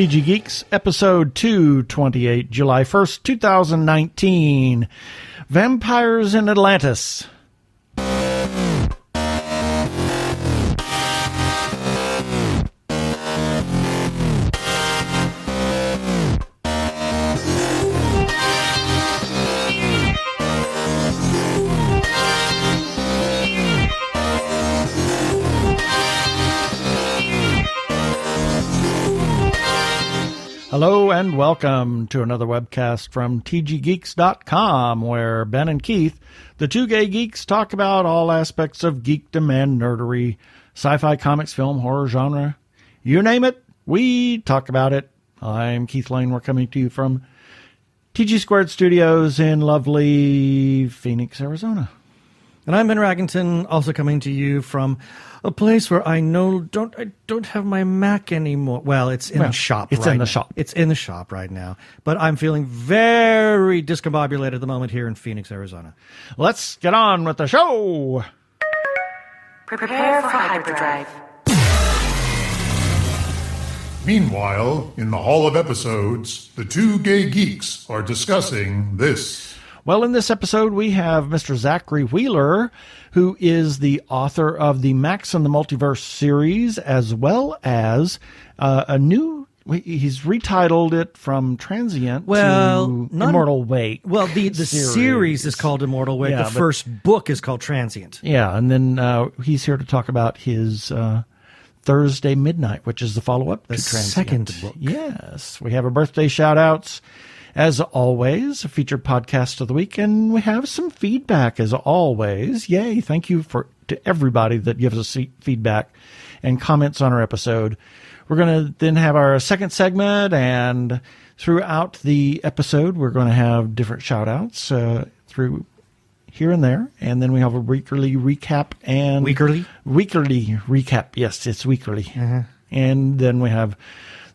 TG Geeks, episode 228, July 1st, 2019. Vampires in Atlantis. Hello and welcome to another webcast from tggeeks.com, where Ben and Keith, the two gay geeks, talk about all aspects of geekdom and nerdery, sci-fi, comics, film, horror, genre. You name it, we talk about it. I'm Keith Lane. We're coming to you from TG Squared Studios in lovely Phoenix, Arizona. And I'm Ben Raggington, also coming to you from a place where I don't have my Mac anymore. Well, it's in the shop. It's right in the now. shop. It's in the shop right now. But I'm feeling very discombobulated at the moment here in Phoenix, Arizona. Let's get on with the show. Prepare for hyperdrive. Meanwhile, in the Hall of Episodes, the two gay geeks are discussing this. Well, in this episode, we have Mr. Zachry Wheeler, who is the author of the Max and the Multiverse series, as well as a new, he's retitled it from Transient to Immortal Wake. Well, the series is called Immortal Wake. Yeah, the first book is called Transient. Yeah, and then he's here to talk about his Thursday Midnight, which is the follow-up to Transient. Second book. Yes, we have our birthday shout-outs. As always, a featured podcast of the week, and we have some feedback as always. Yay, thank you to everybody that gives us feedback and comments on our episode. We're going to then have our second segment, and throughout the episode, we're going to have different shout-outs through here and there, and then we have a weekly recap. And Weekly recap, yes, it's weekly. Uh-huh. And then we have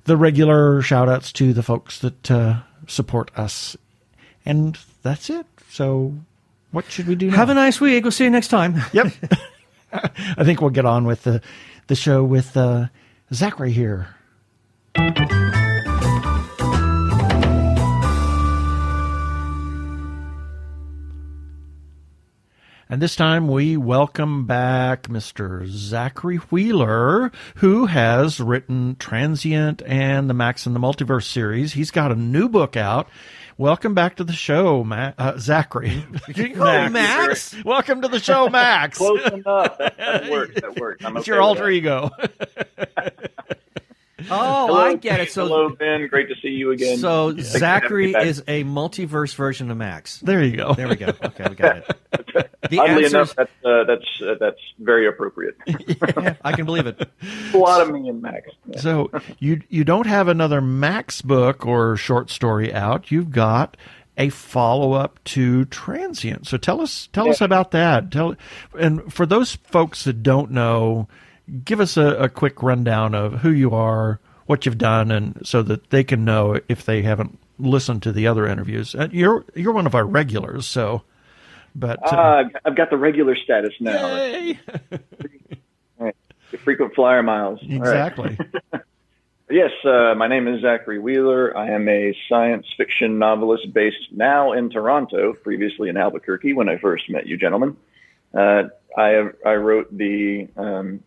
the regular shout-outs to the folks that support us, and that's it. So what should we do now? Have a nice week. We'll see you next time. Yep. I think we'll get on with the show with Zachry here. And this time we welcome back Mr. Zachry Wheeler, who has written Transient and the Max and the Multiverse series. He's got a new book out. Welcome back to the show, Zachry. Max? Welcome to the show, Max. Close enough. That works. I'm It's okay your alter with ego. Oh, Hello, I get it. So, hello, Ben. Great to see you again. So Thanks for Zachry having me back. is a multiverse version of Max. There you go. There we go. Okay, we got it. The Oddly answers, enough, that's very appropriate. yeah, I can believe it. A lot of me and Max. Yeah. So you don't have another Max book or short story out. You've got a follow-up to Transient. So tell us about that. And for those folks that don't know, give us a quick rundown of who you are, what you've done, and so that they can know if they haven't listened to the other interviews. You're one of our regulars, so. But I've got the regular status now. Yay! Right. The frequent flyer miles. Exactly. Right. Yes, my name is Zachry Wheeler. I am a science fiction novelist based now in Toronto, previously in Albuquerque when I first met you gentlemen. I wrote the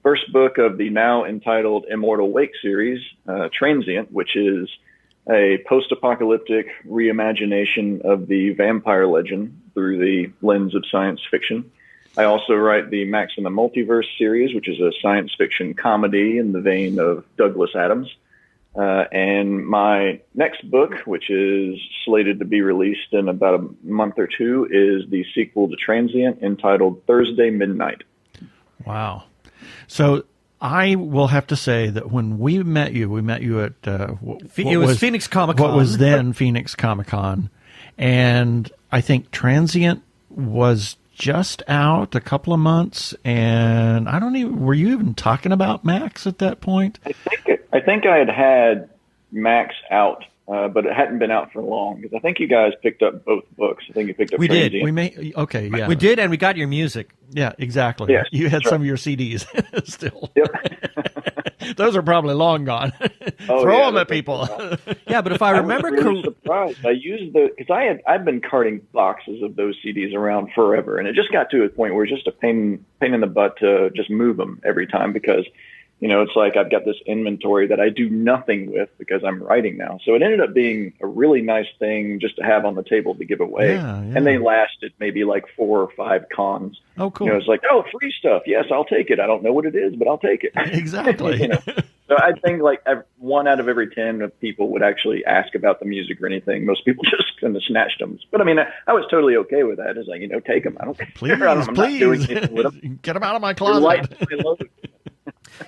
first book of the now entitled Immortal Wake Series, Transient, which is a post-apocalyptic reimagination of the vampire legend through the lens of science fiction. I also write the Max and the Multiverse series, which is a science fiction comedy in the vein of Douglas Adams. And my next book, which is slated to be released in about a month or two, is the sequel to Transient entitled Thursday Midnight. Wow. So I will have to say that when we met you at It was Phoenix Comic-Con. What was then Phoenix Comic-Con. And I think Transient was just out a couple of months, and were you even talking about Max at that point? I think I had Max out, but it hadn't been out for long, because I think you guys picked up both books. I think you picked up Transient. Yeah. We did, and we got your music. Yeah, exactly. Yes, you had right. some of your CDs still. Yep. Those are probably long gone. Oh, Throw yeah, them at that's people. Yeah, but if I remember I was really surprised. I used because I've been carting boxes of those CDs around forever, and it just got to a point where it's just a pain in the butt to just move them every time because, it's like I've got this inventory that I do nothing with because I'm writing now. So it ended up being a really nice thing just to have on the table to give away. Yeah. And they lasted maybe like 4 or 5 cons. Oh, cool. It's like, oh, free stuff. Yes, I'll take it. I don't know what it is, but I'll take it. Exactly. So I think like 1 out of every 10 of people would actually ask about the music or anything. Most people just kind of snatched them. But I mean, I was totally okay with that. It's like, take them. I don't care. Please, I'm not doing anything with them. Get them out of my They're closet. light in my load.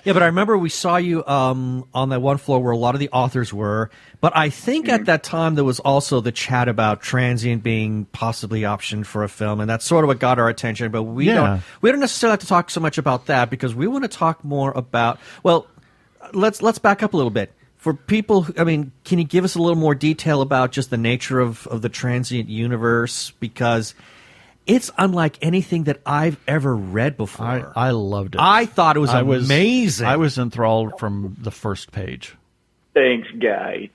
Yeah, but I remember we saw you on that one floor where a lot of the authors were. But I think at that time there was also the chat about Transient being possibly optioned for a film, and that's sort of what got our attention. But we don't necessarily have to talk so much about that because we want to talk more about. Well, let's back up a little bit. For people, can you give us a little more detail about just the nature of the Transient universe? Because it's unlike anything that I've ever read before. I loved it. I thought it was amazing. I was enthralled from the first page. Thanks, Guy.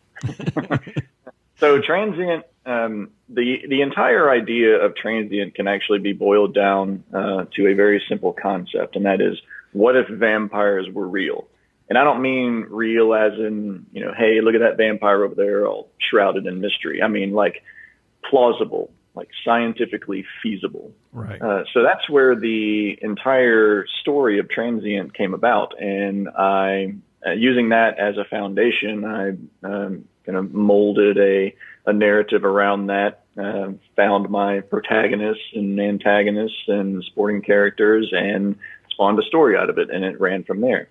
So Transient, the entire idea of Transient can actually be boiled down to a very simple concept, and that is, what if vampires were real? And I don't mean real as in, hey, look at that vampire over there all shrouded in mystery. I mean like plausible, like scientifically feasible. Right. So that's where the entire story of Transient came about. And I, using that as a foundation, I kind of molded a narrative around that, found my protagonists and antagonists and supporting characters and spawned a story out of it. And it ran from there.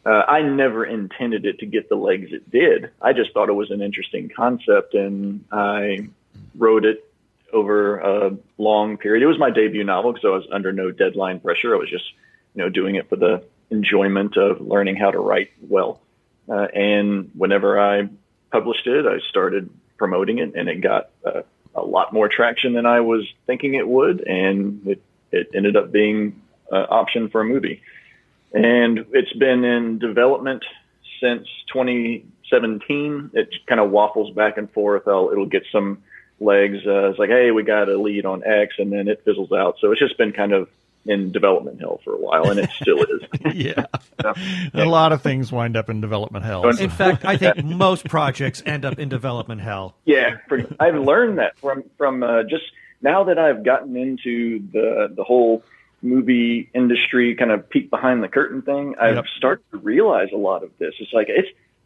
I never intended it to get the legs it did. I just thought it was an interesting concept, and I wrote it over a long period. It was my debut novel, so I was under no deadline pressure. I was just, doing it for the enjoyment of learning how to write well. And whenever I published it, I started promoting it, and it got a lot more traction than I was thinking it would, and it ended up being an option for a movie. And it's been in development since 2017. It kind of waffles back and forth. It'll get some legs. It's like, hey, we got a lead on X, and then it fizzles out. So it's just been kind of in development hell for a while, and it still is. Yeah. A lot of things wind up in development hell. In fact, I think most projects end up in development hell. Yeah, I've learned that from just now that I've gotten into the whole movie industry kind of peek behind the curtain thing. I've started to realize a lot of this. It's like,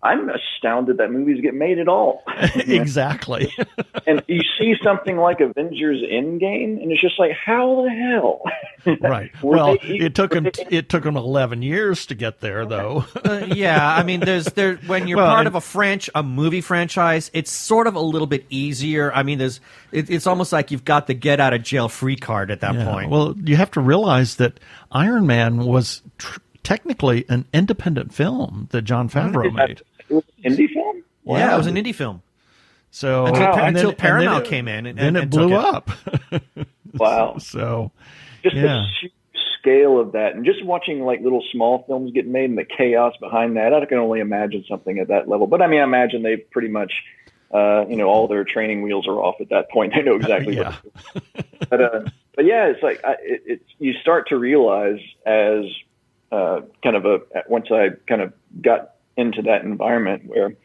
I'm astounded that movies get made at all. Exactly. And you see something like Avengers Endgame, and it's just like, how the hell? Right. Well, it took them 11 years to get there, though. Yeah, I mean, when you're part of a movie franchise, it's sort of a little bit easier. I mean, it's almost like you've got the get out of jail free card at that point. Well, you have to realize that Iron Man was technically an independent film that John Favreau made. It was an indie film? Yeah, it was an indie film. So until Paramount came in, and then it blew up. Wow! So just the sheer scale of that, and just watching like little small films get made, and the chaos behind that, I can only imagine something at that level. But I mean, I imagine they pretty much, all their training wheels are off at that point. They know exactly what to do. But yeah, it's like you start to realize as once I kind of got into that environment where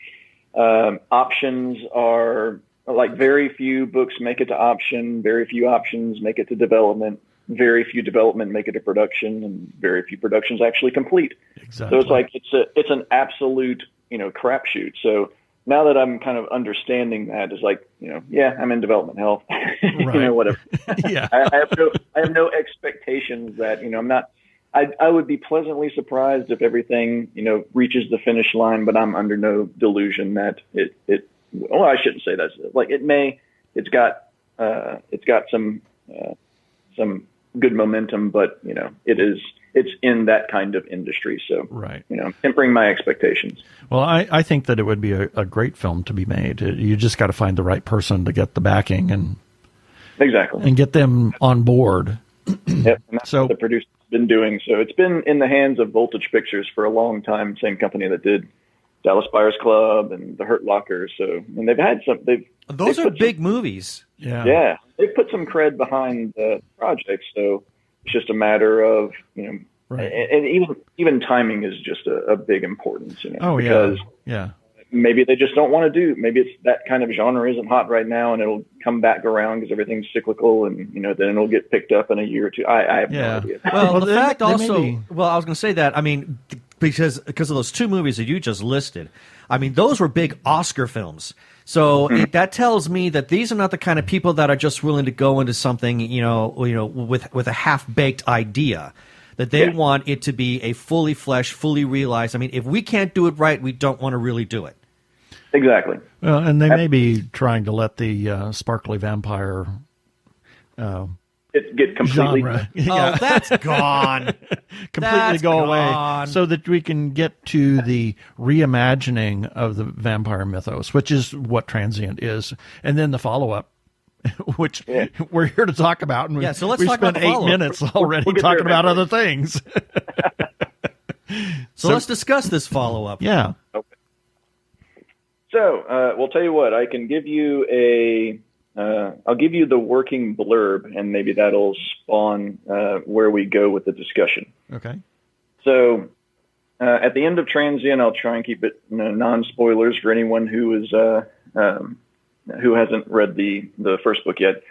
options are like very few books make it to option, very few options make it to development, very few development make it to production, and very few productions actually complete. Exactly. So it's like it's an absolute crapshoot. So now that I'm kind of understanding that, it's like I'm in development hell. Right. Whatever. Yeah. I have no expectations that I'm not. I would be pleasantly surprised if everything, reaches the finish line, but I'm under no delusion that I shouldn't say that. Like it's got some good momentum, but it's in that kind of industry. So, right. Tempering my expectations. Well, I think that it would be a great film to be made. You just got to find the right person to get the backing and exactly and get them on board. Yep. And that's So what the producers been doing. So it's been in the hands of Voltage Pictures for a long time, same company that did Dallas Buyers Club and The Hurt Locker. So, and they've had some. Those are big movies. Yeah, they've put some cred behind the project. So it's just a matter of Right. and even timing is just a big importance. Because yeah. Maybe they just don't want to do. Maybe it's that kind of genre isn't hot right now, and it'll come back around because everything's cyclical, and then it'll get picked up in a year or two. I have no idea. Well, the fact also. Well, I was going to say that. I mean, because of those two movies that you just listed, I mean, those were big Oscar films. So that tells me that these are not the kind of people that are just willing to go into something, with a half-baked idea. That they want it to be a fully fleshed, fully realized. I mean, if we can't do it right, we don't want to really do it. Exactly. Well, and they may be trying to let the sparkly vampire get completely genre. Oh, that's gone. Completely go away, so that we can get to the reimagining of the vampire mythos, which is what Transient is, and then the follow-up, which we're here to talk about. And so let's we talk spent about the 8 minutes already we'll talking about other things. So let's discuss this follow-up. Yeah. Okay. So we'll tell you what. I can give you I'll give you the working blurb, and maybe that'll spawn where we go with the discussion. Okay. So at the end of Transient, I'll try and keep it non-spoilers for anyone who is who hasn't read the first book yet.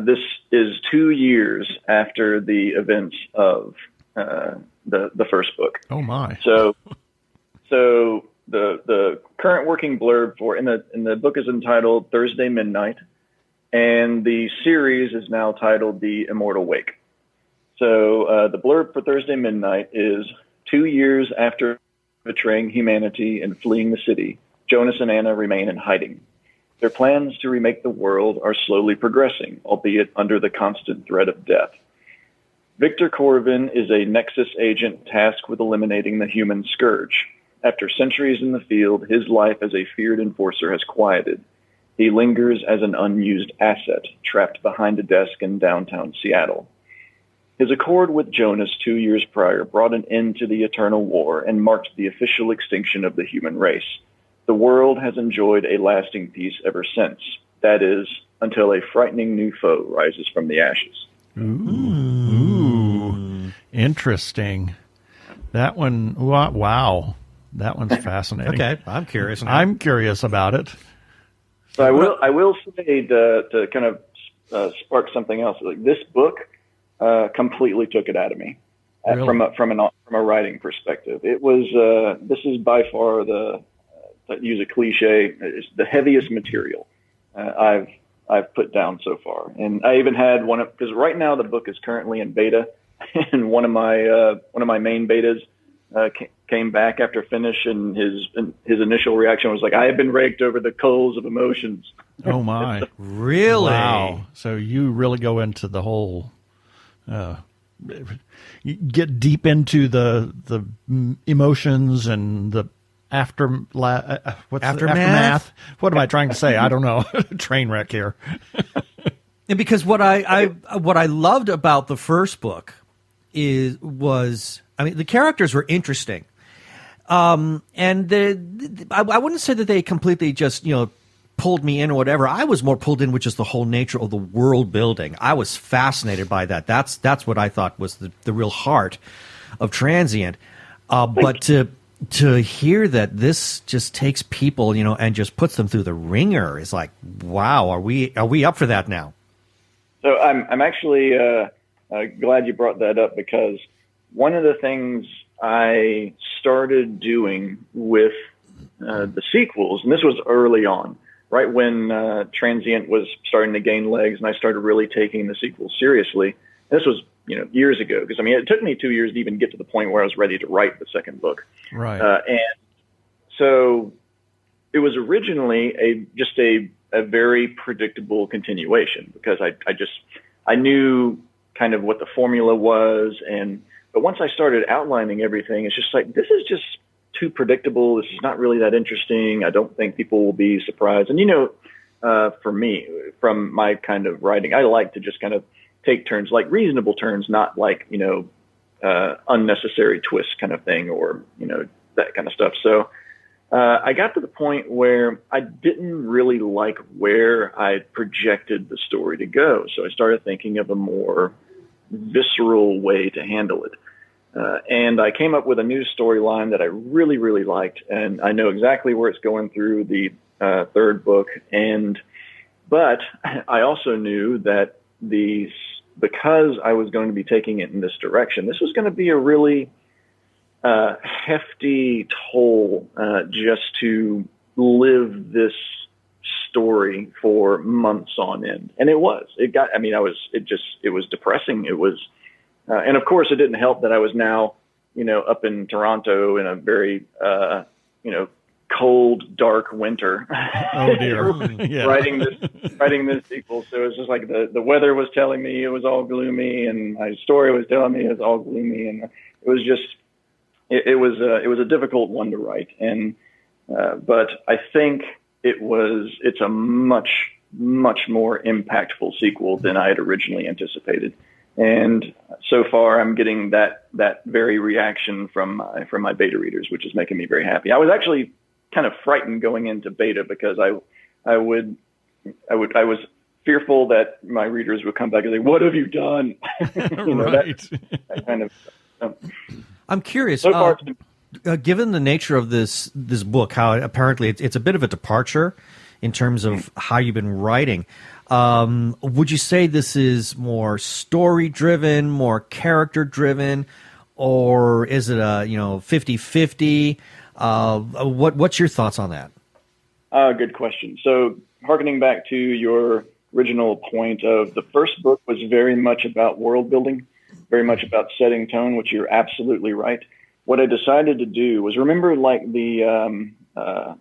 This is 2 years after the events of the first book. Oh my! So the current working blurb in the book is entitled Thursday Midnight, and the series is now titled The Immortal Wake. So the blurb for Thursday Midnight is 2 years after betraying humanity and fleeing the city, Jonas and Anna remain in hiding. Their plans to remake the world are slowly progressing, albeit under the constant threat of death. Victor Corvin is a Nexus agent tasked with eliminating the human scourge. After centuries in the field, his life as a feared enforcer has quieted. He lingers as an unused asset, trapped behind a desk in downtown Seattle. His accord with Jonas 2 years prior brought an end to the eternal war and marked the official extinction of the human race. The world has enjoyed a lasting peace ever since. That is, until a frightening new foe rises from the ashes. Ooh. Interesting. That one, wow. That one's fascinating. Okay, I'm curious now. I'm curious about it. So I will say to kind of spark something else. Like this book completely took it out of me Really? from a writing perspective. It was this is by far to use a cliche, it's the heaviest material I've put down so far. And I even had because right now the book is currently in beta, and one of my main betas came back after finish, and his initial reaction was like, "I have been raked over the coals of emotions." Oh my! Really? Wow! So you really go into the whole, you get deep into the emotions and the aftermath. What am I trying to say? I don't know. Train wreck here. And because what I loved about the first book was the characters were interesting, and I wouldn't say that they completely just pulled me in or whatever. I was more pulled in with just the whole nature of the world building. I was fascinated by that. That's what I thought was the real heart of Transient. But to hear that this just takes people, and just puts them through the ringer is like, wow, are we up for that now? So I'm actually glad you brought that up, because one of the things I started doing with the sequels, and this was early on, right when Transient was starting to gain legs, and I started really taking the sequels seriously. This was years ago, because it took me 2 years to even get to the point where I was ready to write the second book. Right. And so it was originally just a very predictable continuation, because I knew kind of what the formula was, but once I started outlining everything, it's just like, this is just too predictable. This is not really that interesting. I don't think people will be surprised. And for me, from my kind of writing, I like to just kind of take turns, like reasonable turns, not like unnecessary twist kind of thing, or that kind of stuff. So I got to the point where I didn't really like where I projected the story to go. So I started thinking of a more visceral way to handle it. And I came up with a new storyline that I really, really liked. And I know exactly where it's going through the third book. But I also knew that because I was going to be taking it in this direction, this was going to be a really hefty toll just to live this story for months on end. And it was. It was depressing. It was, and of course, it didn't help that I was now, up in Toronto in a very, cold, dark winter. Oh dear! Yeah. writing this sequel. So it was just like the weather was telling me it was all gloomy, and my story was telling me it was all gloomy, and it was just. It was a difficult one to write, but I think it's a much more impactful sequel than I had originally anticipated, and so far I'm getting that very reaction from my beta readers, which is making me very happy. I was actually kind of frightened going into beta because I was fearful that my readers would come back and say, "What have you done?" Right. that kind of. I'm curious, So far, given the nature of this book, how apparently it's a bit of a departure in terms of how you've been writing, would you say this is more story-driven, more character-driven, or is it a 50-50? What's your thoughts on that? Good question. So, harkening back to your original point of the first book was very much about world building. Very much about setting tone, which you're absolutely right. What I decided to do was remember, like so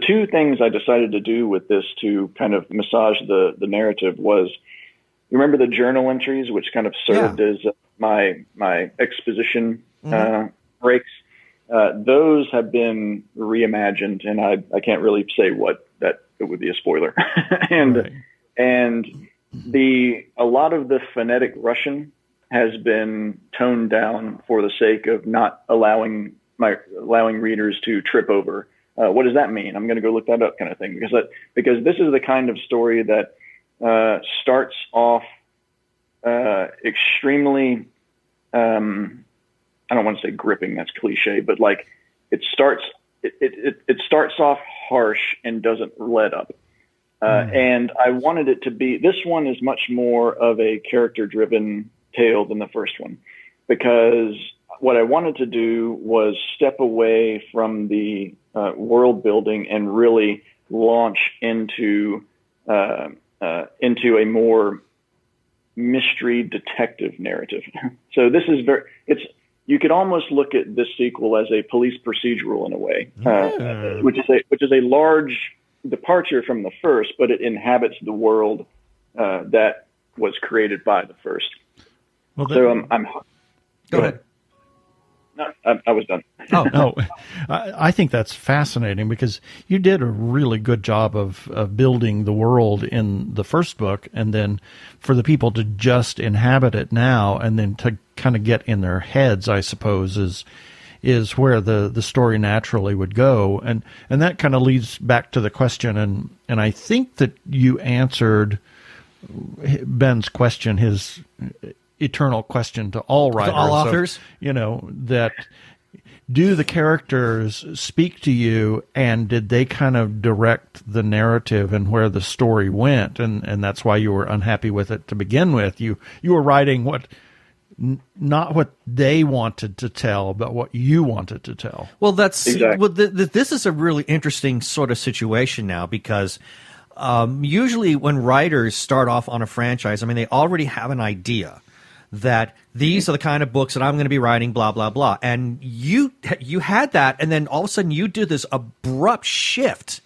two things I decided to do with this to kind of massage the narrative was, you remember the journal entries, which kind of served as my exposition breaks. Those have been reimagined, and I can't really say what that it would be a spoiler, and a lot of the phonetic Russian has been toned down for the sake of not allowing readers to trip over. What does that mean? I'm going to go look that up, kind of thing, because this is the kind of story that starts off extremely. I don't want to say gripping. That's cliche, but like it starts off harsh and doesn't let up. And I wanted it to be. This one is much more of a character-driven tale than the first one, because what I wanted to do was step away from the world building and really launch into a more mystery detective narrative. So this is you could almost look at this sequel as a police procedural in a way, which is a large departure from the first, but it inhabits the world that was created by the first. Well, so go ahead. No, I was done. Oh no, I think that's fascinating because you did a really good job of building the world in the first book, and then for the people to just inhabit it now, and then to kind of get in their heads, I suppose, is where the story naturally would go, and that kind of leads back to the question, and I think that you answered Ben's question, his eternal question to all writers, to all authors, that do the characters speak to you, and did they kind of direct the narrative and where the story went, and that's why you were unhappy with it to begin with. You were writing not what they wanted to tell, but what you wanted to tell. Well, that's exactly. Well, this is a really interesting sort of situation now, because usually when writers start off on a franchise, they already have an idea that these are the kind of books that I'm going to be writing, blah, blah, blah. And you had that, and then all of a sudden you do this abrupt shift.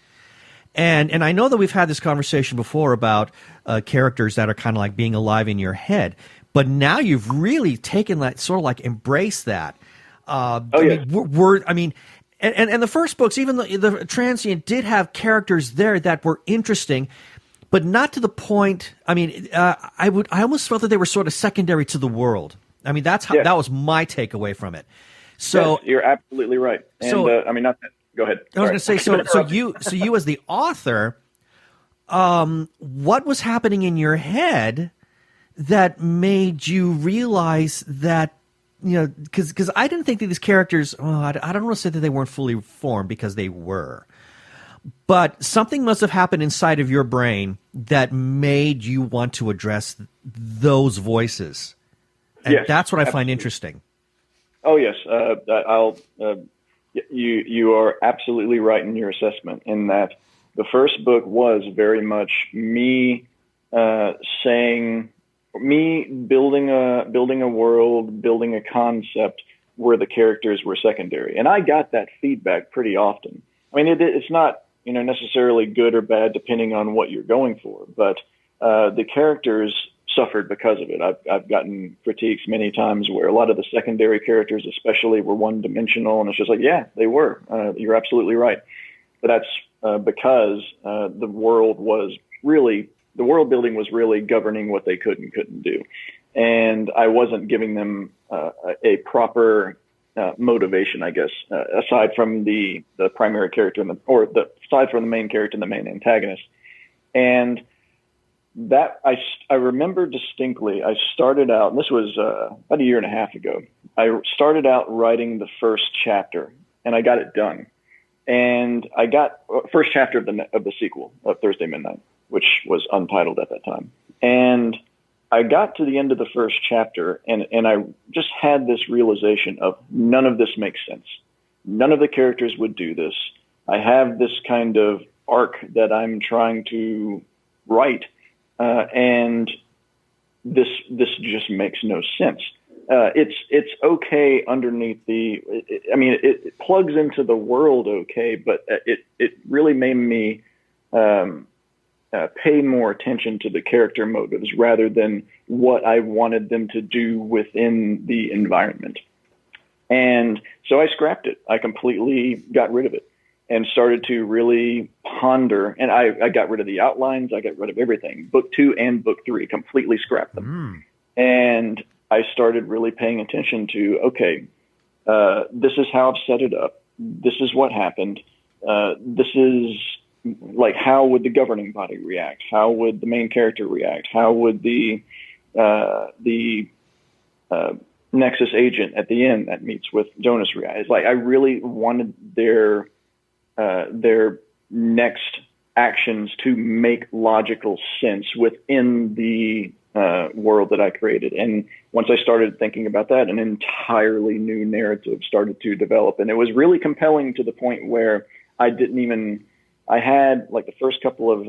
And I know that we've had this conversation before about characters that are kind of like being alive in your head. But now you've really taken that, sort of like embraced that. And the first books, even the Transient, did have characters there that were interesting, but not to the point. I almost felt that they were sort of secondary to the world. I mean, that's how that was my takeaway from it. So yes, you're absolutely right. And so I mean, not that, go ahead. I was going to say, so you as the author, what was happening in your head that made you realize that, you know, because I didn't think that these characters, I don't want to say that they weren't fully formed, because they were. But something must have happened inside of your brain that made you want to address those voices. And yes, that's what I absolutely find interesting. Oh, yes. You are absolutely right in your assessment, in that the first book was very much me building a world, building a concept where the characters were secondary. And I got that feedback pretty often. I mean, it's not, you know, necessarily good or bad depending on what you're going for, but the characters suffered because of it. I've gotten critiques many times where a lot of the secondary characters especially were one-dimensional, and it's just like, yeah, they were. You're absolutely right. But that's because the world building was really governing what they could and couldn't do. And I wasn't giving them a proper motivation, I guess, aside from the primary character aside from the main character and the main antagonist. And that I remember distinctly, I started out, and this was about a year and a half ago, I started out writing the first chapter, and I got it done. And I got first chapter of the sequel of Thursday Midnight, which was untitled at that time. And I got to the end of the first chapter, and I just had this realization of none of this makes sense. None of the characters would do this. I have this kind of arc that I'm trying to write, and this just makes no sense. It's okay underneath it plugs into the world okay, but it really made me pay more attention to the character motives rather than what I wanted them to do within the environment. And so I scrapped it. I completely got rid of it and started to really ponder. And I got rid of the outlines. I got rid of everything. Book 2 and Book 3, completely scrapped them. And I started really paying attention to, okay, this is how I've set it up. This is what happened. This is like, how would the governing body react? How would the main character react? How would the Nexus agent at the end that meets with Jonas react? It's like I really wanted their next actions to make logical sense within the world that I created. And once I started thinking about that, an entirely new narrative started to develop, and it was really compelling to the point where I had like the first couple of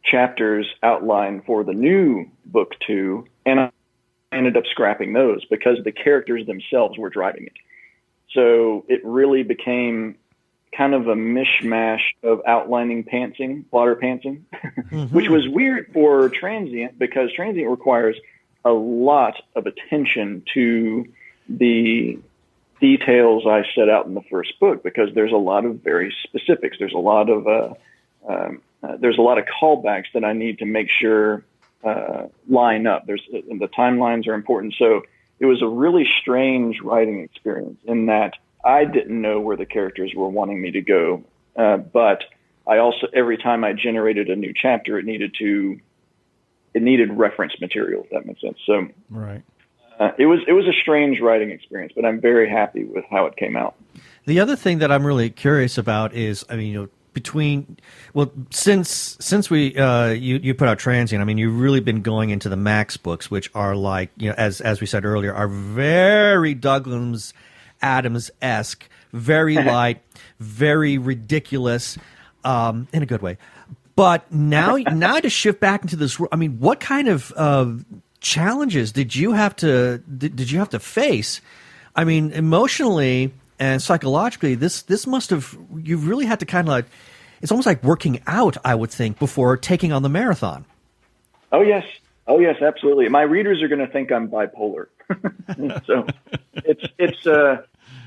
chapters outlined for the new Book 2, and I ended up scrapping those because the characters themselves were driving it. So it really became kind of a mishmash of outlining plotter pantsing, which was weird for Transient, because Transient requires a lot of attention to the details I set out in the first book, because there's a lot of very specifics. There's a lot of callbacks that I need to make sure line up. And the timelines are important. So it was a really strange writing experience in that I didn't know where the characters were wanting me to go. But I also, every time I generated a new chapter, it needed reference material, if that makes sense. So right. It was a strange writing experience, but I'm very happy with how it came out. The other thing that I'm really curious about is, I mean, you know, since we you put out Transient, I mean, you've really been going into the Max books, which are like, you know, as we said earlier, are very Douglas Adams-esque, very light, very ridiculous, in a good way. But now to shift back into this, I mean, what kind of challenges did you have to face? I mean, emotionally and psychologically, this must have, you've really had to kind of like, it's almost like working out, I would think, before taking on the marathon. Oh yes, absolutely. My readers are going to think I'm bipolar. So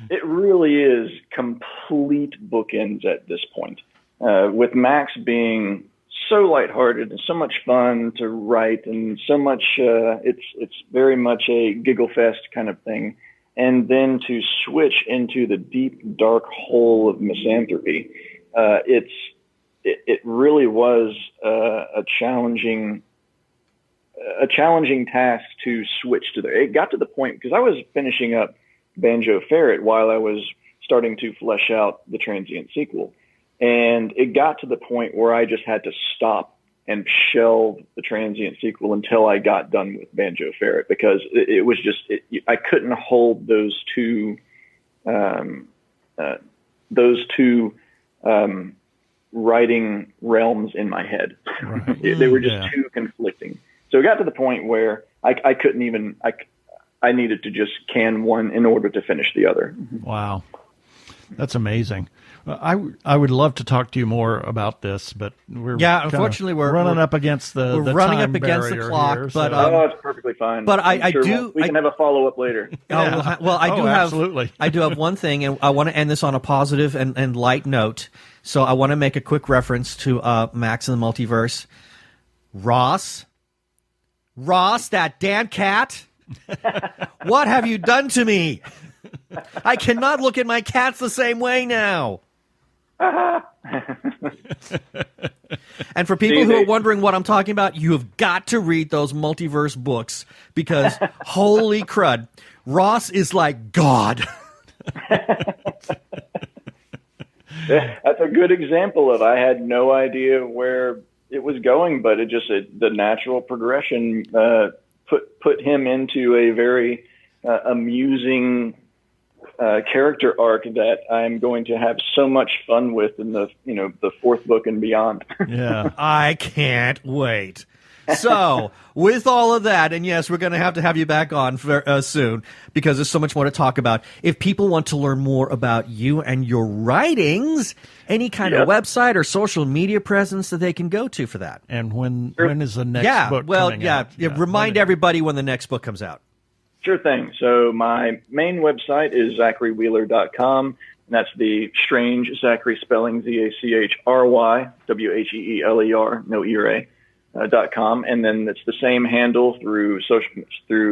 it really is complete bookends at this point. With Max being so lighthearted and so much fun to write, and so much. It's very much a giggle fest kind of thing, and then to switch into the deep, dark hole of misanthropy. It really was a challenging task to switch to there. It got to the point, because I was finishing up Banjo Ferret while I was starting to flesh out the Transient sequel. And it got to the point where I just had to stop and shelve the Transient sequel until I got done with Banjo Ferret, because it was just, I couldn't hold those two writing realms in my head. Right. They were just too conflicting. So it got to the point where I couldn't even, I needed to just can one in order to finish the other. Wow. That's amazing. I would love to talk to you more about this, but unfortunately we're running up against the running time up against the clock. Here, but it's perfectly fine. But I do. We can have a follow up later. Absolutely. I do have one thing, and I want to end this on a positive and light note. So I want to make a quick reference to Max and the Multiverse. Ross, that damn cat! What have you done to me? I cannot look at my cats the same way now. And for people who are wondering what I'm talking about, you have got to read those Multiverse books, because holy crud, Ross is like God. That's a good example of, I had no idea where it was going, but the natural progression put him into a very amusing character arc that I'm going to have so much fun with in the fourth book and beyond. Yeah, I can't wait. So, with all of that, and yes, we're going to have you back on soon, because there's so much more to talk about. If people want to learn more about you and your writings, any kind of website or social media presence that they can go to for that. And when is the next book coming out? Remind everybody when the next book comes out. Sure thing. So my main website is ZachryWheeler.com, and that's the strange Zachry spelling, ZACHRY, WHEELER, no E-R-A. .com, and then it's the same handle through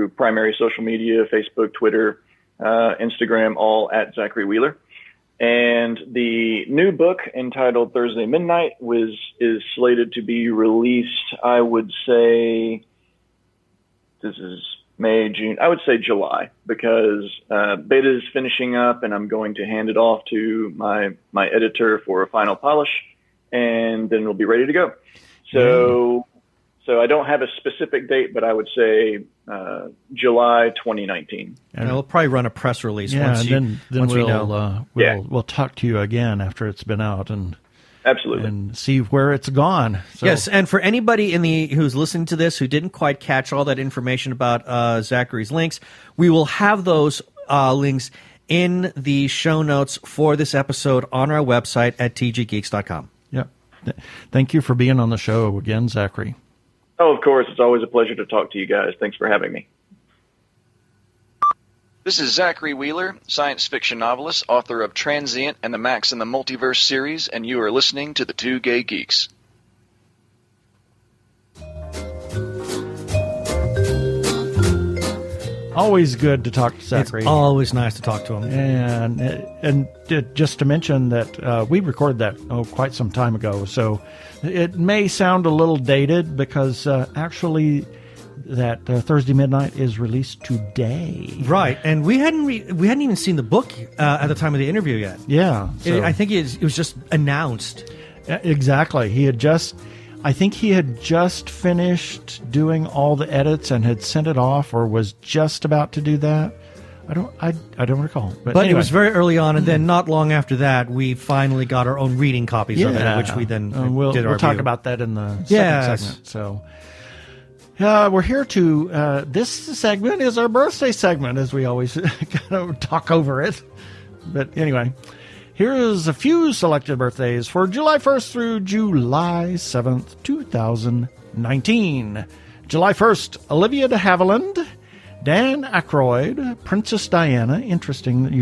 primary social media, Facebook, Twitter, Instagram, all at Zachry Wheeler. And the new book, entitled Thursday Midnight, is slated to be released, I would say, this is May, June, I would say July, because beta is finishing up, and I'm going to hand it off to my editor for a final polish, and then we'll be ready to go. So I don't have a specific date, but I would say July 2019. And we'll probably run a press release once we know. We'll talk to you again after it's been out and absolutely and see where it's gone. So. Yes, and for anybody who's listening to this who didn't quite catch all that information about Zachry's links, we will have those links in the show notes for this episode on our website at tggeeks.com. Yep. Thank you for being on the show again, Zachry. Oh, of course. It's always a pleasure to talk to you guys. Thanks for having me. This is Zachry Wheeler, science fiction novelist, author of Transient and the Max and the Multiverse series, and you are listening to the Two Gay Geeks. Always good to talk to Zachry. It's always nice to talk to him. And just to mention that we recorded that quite some time ago, so it may sound a little dated because actually that Thursday Midnight is released today. Right, and we hadn't even seen the book at the time of the interview yet. Yeah, so. I think it was just announced. Exactly. I think he had just finished doing all the edits and had sent it off, or was just about to do that. I don't recall. But anyway. It was very early on, and then not long after that, we finally got our own reading copies of it, which we then did our We'll talk about that in the second segment. So we're here to this segment is our birthday segment, as we always kind of talk over it. But anyway. Here is a few selected birthdays for July 1st through July 7th, 2019. July 1st, Olivia de Havilland, Dan Aykroyd, Princess Diana. Interesting that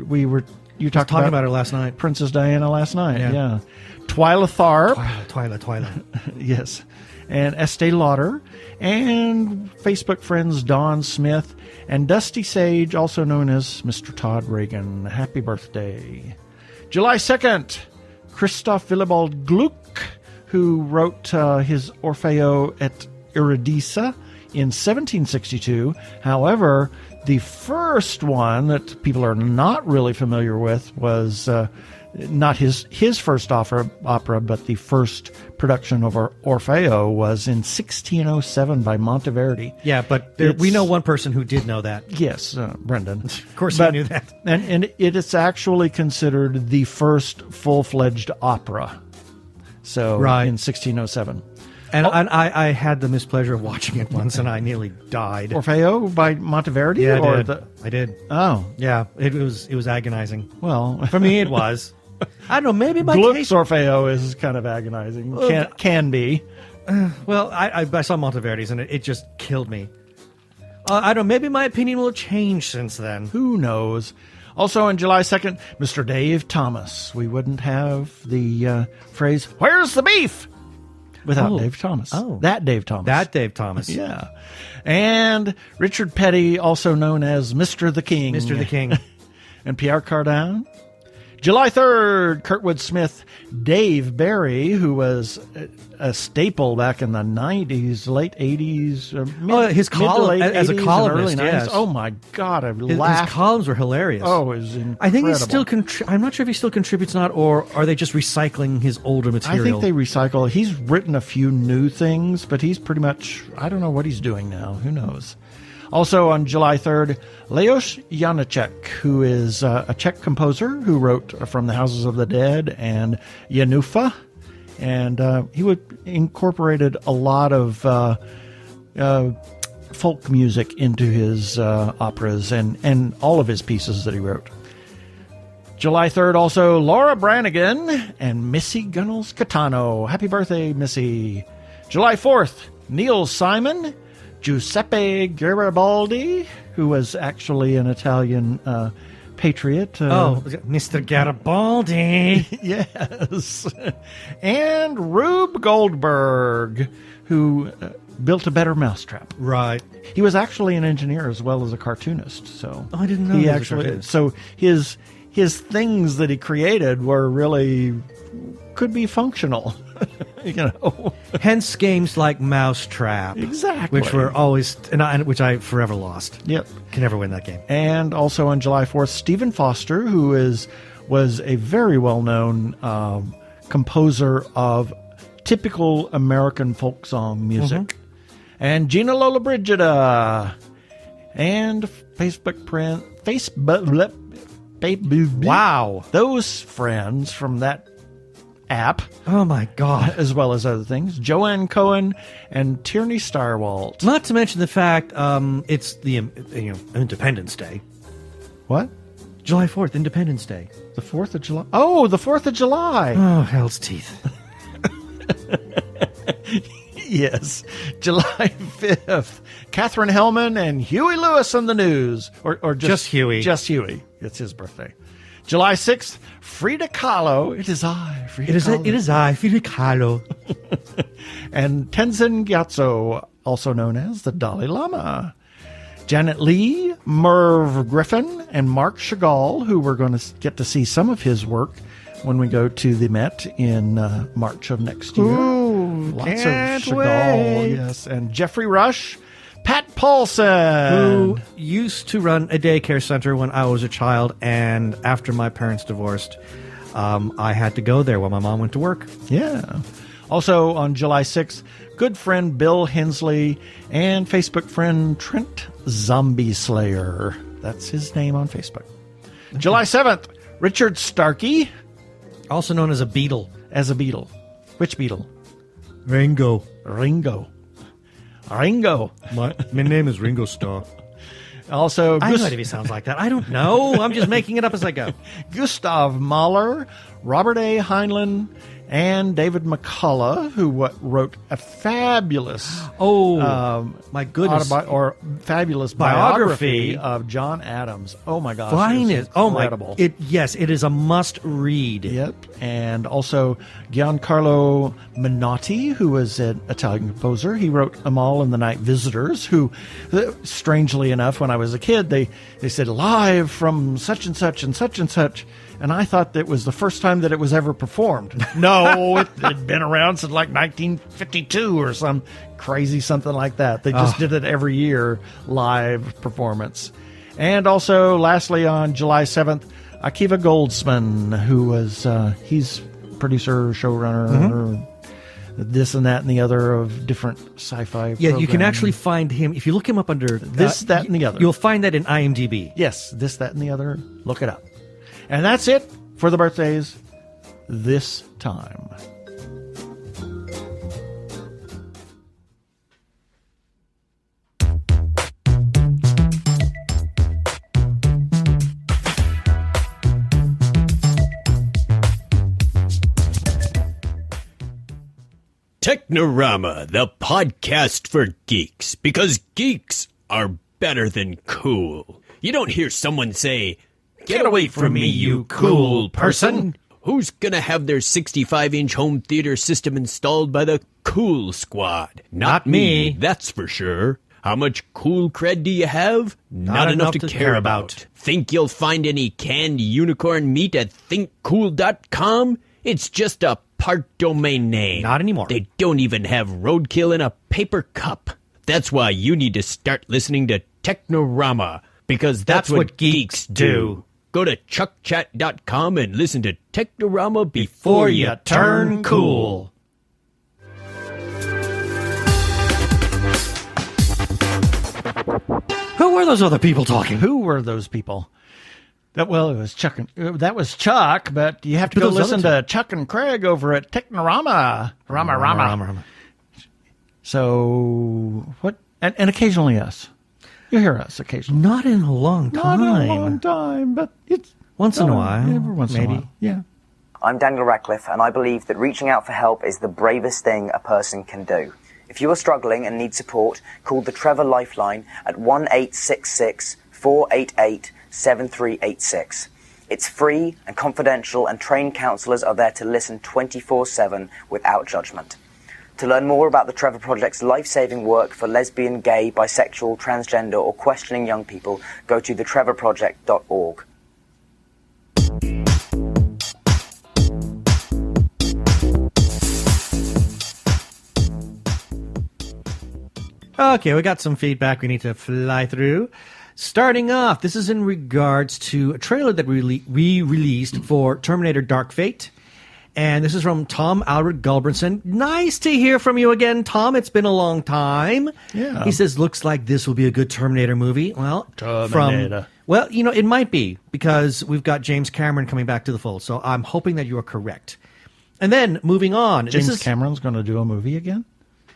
we were You talked talking about her last night. Princess Diana last night. Yeah. Yeah. Twyla Tharp. Twyla. Yes. And Estee Lauder. And Facebook friends Dawn Smith and Dusty Sage, also known as Mr. Todd Reagan. Happy birthday. July 2nd, Christoph Willibald Gluck, who wrote his Orfeo et Eurydice in 1762. However, the first one that people are not really familiar with was not his first opera, but the first production of Orfeo was in 1607 by Monteverdi. Yeah, but we know one person who did know that. Yes, Brendan. Of course he knew that. And it is actually considered the first full-fledged opera. So, right. In 1607. And I had the mispleasure of watching it once, and I nearly died. Orfeo by Monteverdi? Yeah, I did. Oh. Yeah, it was agonizing. Well. For me, it was. I don't know, maybe my Gluck's taste... Orfeo is kind of agonizing. Can be. Well, I saw Monteverdi's, and it just killed me. I don't know, maybe my opinion will have changed since then. Who knows? Also on July 2nd, Mr. Dave Thomas. We wouldn't have the phrase, "Where's the beef?" without Dave Thomas. Oh. That Dave Thomas. That Dave Thomas. Yeah. And Richard Petty, also known as Mr. the King. Mr. the King. And Pierre Cardin. July 3rd, Kurtwood Smith, Dave Barry, who was a staple back in the 90s, late 80s, his column as a columnist, yes. Oh my God, I've His laughed. columns were hilarious. Oh, it was incredible. I think he still I'm not sure if he still contributes or not, or are they just recycling his older material? I think they recycle. He's written a few new things, but he's pretty much, I don't know what he's doing now. Who knows? Also on July 3rd, Leos Janáček, who is a Czech composer who wrote From the Houses of the Dead and Janufa. And he incorporated a lot of folk music into his operas and all of his pieces that he wrote. July 3rd, also Laura Branigan and Missy Gunnels Catano. Happy birthday, Missy. July 4th, Neil Simon, Giuseppe Garibaldi, who was actually an Italian patriot. Mr. Garibaldi. Yes. And Rube Goldberg, who built a better mousetrap. Right. He was actually an engineer as well as a cartoonist. So I didn't know he he was a actually. cartoonist. So his things that he created were really could be functional. You know. Hence games like Mousetrap. Exactly. Which were always, which I forever lost. Yep. Can never win that game. And also on July 4th, Stephen Foster, who was a very well-known composer of typical American folk song music. Mm-hmm. And Gina Lollobrigida. And Wow. Those friends from that app. Oh my God. As well as other things. Joanne Cohen and Tierney Starwalt. Not to mention the fact it's the Independence Day. What? July 4th, Independence Day. The 4th of July? Oh, the 4th of July. Oh, hell's teeth. Yes. July 5th. Catherine Hellman and Huey Lewis in the news. Or just Huey. Just Huey. It's his birthday. July 6th, Frida Kahlo. It is I, Frida Kahlo. It is I, Frida Kahlo. And Tenzin Gyatso, also known as the Dalai Lama. Janet Leigh, Merv Griffin, and Mark Chagall, who we're going to get to see some of his work when we go to the Met in March of next year. Ooh, Lots can't of Chagall, wait. yes. And Jeffrey Rush, Pat Paulson, who used to run a daycare center when I was a child, and after my parents divorced, I had to go there while my mom went to work. Yeah. Also on July 6th, good friend Bill Hensley and Facebook friend Trent Zombie Slayer. That's his name on Facebook. July 7th, Richard Starkey. Also known as a beetle. As a beetle. Which beetle? Ringo. Ringo. My name is Ringo Starr. Also, I don't know if he sounds like that. I don't know. I'm just making it up as I go. Gustav Mahler, Robert A. Heinlein, And David McCullough, who wrote a fabulous my goodness, fabulous biography of John Adams. Oh my gosh, finest! Incredible. It is a must read. Yep, and also Giancarlo Menotti, who was an Italian composer. He wrote Amal and the Night Visitors. Who, strangely enough, when I was a kid, they said live from such and such and such and such. And I thought that was the first time that it was ever performed. No, it had been around since like 1952 or some crazy something like that. They just did it every year, live performance. And also, lastly, on July 7th, Akiva Goldsman, who was, he's producer, showrunner, this and that and the other of different sci-fi You can actually find him, if you look him up under This, That, and the Other. You'll find that in IMDb. Yes, This, That, and the Other. Look it up. And that's it for the birthdays this time. Technorama, the podcast for geeks, because geeks are better than cool. You don't hear someone say, "Get away from me, you cool person." Who's gonna have their 65-inch home theater system installed by the Cool Squad? Not me, that's for sure. How much cool cred do you have? Not enough to care about. Think you'll find any canned unicorn meat at thinkcool.com? It's just a part domain name. Not anymore. They don't even have roadkill in a paper cup. That's why you need to start listening to Technorama, because that's what geeks do. Go to chuckchat.com and listen to Technorama before you turn cool. Who were those other people talking? Who were those people? It was Chuck. That was Chuck, but you have to go listen to Chuck and Craig over at Technorama. Rama. So, what? And occasionally us. You hear us occasionally. Not in a long time. Not in a long time, but it's... Once in a while. Every once in a while. Yeah. I'm Daniel Radcliffe, and I believe that reaching out for help is the bravest thing a person can do. If you are struggling and need support, call the Trevor Lifeline at 1-866-488-7386. It's free and confidential, and trained counsellors are there to listen 24/7 without judgment. To learn more about the Trevor Project's life-saving work for lesbian, gay, bisexual, transgender, or questioning young people, go to thetrevorproject.org. Okay, we got some feedback we need to fly through. Starting off, this is in regards to a trailer that we released for Terminator Dark Fate. And this is from Tom Albert Gulbranson. Nice to hear from you again, Tom. It's been a long time. Yeah. He says, looks like this will be a good Terminator movie. Well, Terminator. Well, you know, it might be, because we've got James Cameron coming back to the fold. So I'm hoping that you are correct. And then, moving on. James Cameron's going to do a movie again?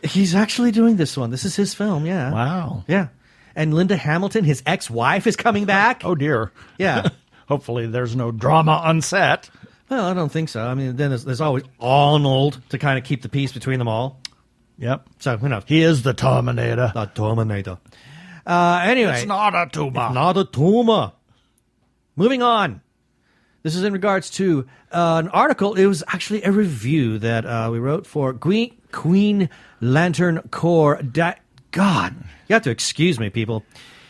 He's actually doing this one. This is his film, yeah. Wow. Yeah. And Linda Hamilton, his ex-wife, is coming back. Oh, dear. Yeah. Hopefully there's no drama on set. Well, I don't think so. I mean, then there's always Arnold to kind of keep the peace between them all. Yep. So, who knows? He is the Terminator. The Terminator. Anyway. It's not a tumor. It's not a tumor. Moving on. This is in regards to an article. It was actually a review that we wrote for Queen Lantern Corps. God, you have to excuse me, people.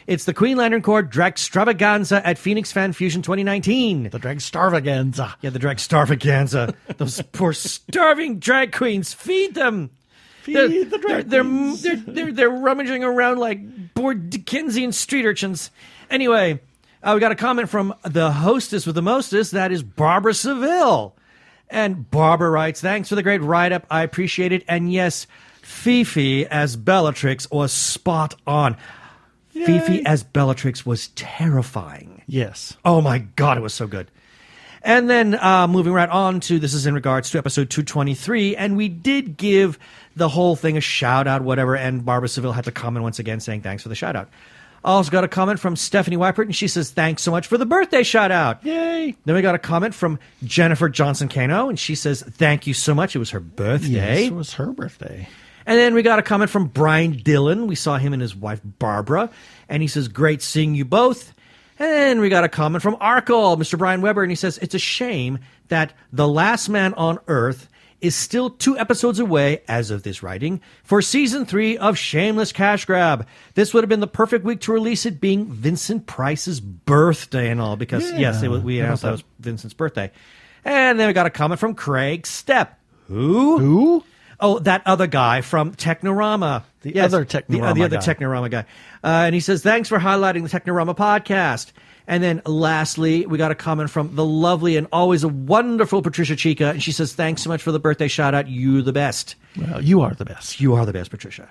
It's the Queen Lantern Corps Dragstravaganza at Phoenix Fan Fusion 2019. The Dragstravaganza. Yeah, the Dragstravaganza. Those poor starving drag queens. Feed them. Feed the drag queens. They're rummaging around like bored Dickensian street urchins. Anyway, we got a comment from the hostess with the mostest. That is Barbara Seville. And Barbara writes, thanks for the great write-up. I appreciate it. And yes, Fifi as Bellatrix was spot on. Yay. Fifi as Bellatrix was terrifying. Yes. Oh my God, it was so good. And then moving right on to, this is in regards to episode 223, and we did give the whole thing a shout out, whatever, and Barbara Seville had to comment once again saying thanks for the shout out. Also got a comment from Stephanie Weipert, and she says, thanks so much for the birthday shout-out. Yay. Then we got a comment from Jennifer Johnson-Kano, and she says, thank you so much. It was her birthday. Yes, it was her birthday. And then we got a comment from Brian Dillon. We saw him and his wife, Barbara, and he says, great seeing you both. And then we got a comment from Arkle, Mr. Brian Weber, and he says, it's a shame that The Last Man on Earth is still 2 episodes away, as of this writing, for Season 3 of Shameless Cash Grab. This would have been the perfect week to release it, being Vincent Price's birthday and all, because, yes, we announced that was Vincent's birthday. And then we got a comment from Craig Stepp. Who? Oh, that other guy from Technorama. The other Technorama guy. And he says, thanks for highlighting the Technorama podcast. And then lastly, we got a comment from the lovely and always a wonderful Patricia Chica. And she says, thanks so much for the birthday shout out. You're the best. Well, you are the best. You are the best, Patricia.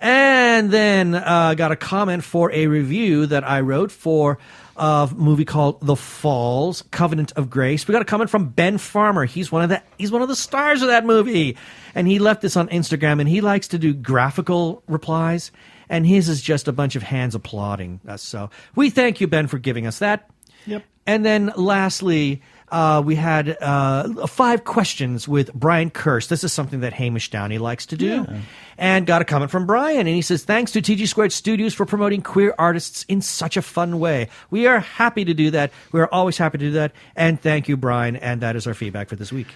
And then got a comment for a review that I wrote for a movie called The Falls, Covenant of Grace. We got a comment from Ben Farmer. He's one of the stars of that movie. And he left this on Instagram, and he likes to do graphical replies. And his is just a bunch of hands applauding us. So we thank you, Ben, for giving us that. Yep. And then lastly, we had 5 questions with Brian Kirst. This is something that Hamish Downey likes to do. Yeah. And got a comment from Brian, and he says, thanks to TG Squared Studios for promoting queer artists in such a fun way. We are happy to do that. We are always happy to do that. And thank you, Brian. And that is our feedback for this week.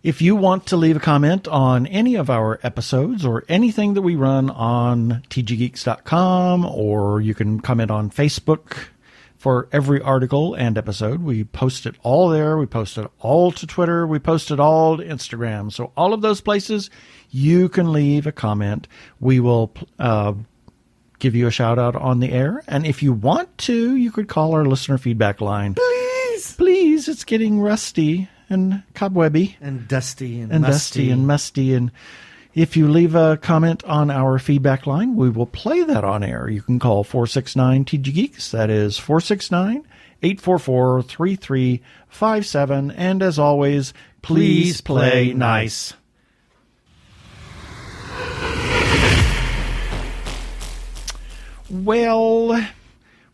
If you want to leave a comment on any of our episodes or anything that we run on tggeeks.com, or you can comment on Facebook for every article and episode, we post it all there. We post it all to Twitter. We post it all to Instagram. So all of those places, you can leave a comment. We will give you a shout out on the air. And if you want to, you could call our listener feedback line. Please. It's getting rusty and cobwebby and dusty and musty. And if you leave a comment on our feedback line, we will play that on air. You can call 469-TG-GEEKS. That is 469-844-3357. And as always, please play nice. Well,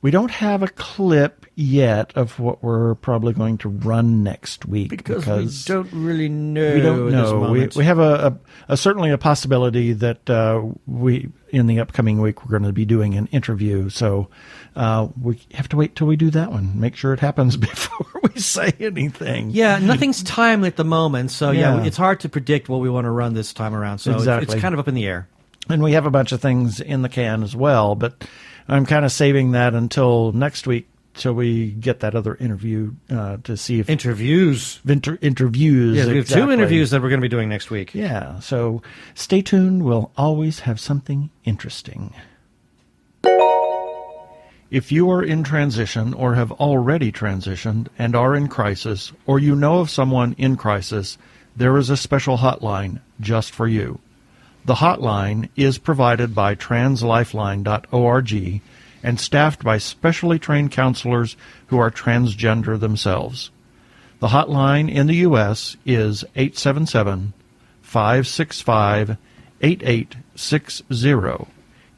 we don't have a clip yet of what we're probably going to run next week because we don't really know. We don't know. We have a certainly a possibility that we in the upcoming week we're going to be doing an interview. So we have to wait till we do that one. Make sure it happens before we say anything. Yeah, nothing's timely at the moment, so yeah, it's hard to predict what we want to run this time around. So exactly. It's kind of up in the air. And we have a bunch of things in the can as well, but I'm kind of saving that until next week till we get that other interview to see if... Interviews. Interviews. Yeah, we have 2 interviews that we're going to be doing next week. Yeah, so stay tuned. We'll always have something interesting. If you are in transition or have already transitioned and are in crisis, or you know of someone in crisis, there is a special hotline just for you. The hotline is provided by translifeline.org and staffed by specially trained counselors who are transgender themselves. The hotline in the U.S. is 877-565-8860.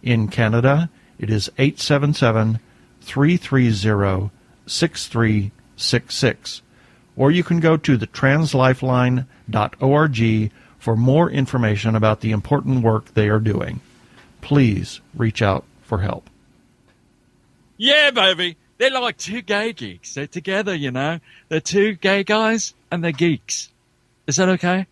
In Canada, it is 877-330-6366. Or you can go to the translifeline.org for more information about the important work they are doing. Please reach out for help. Yeah, baby. They're like 2 gay geeks. They're together, you know. They're 2 gay guys and they're geeks. Is that okay?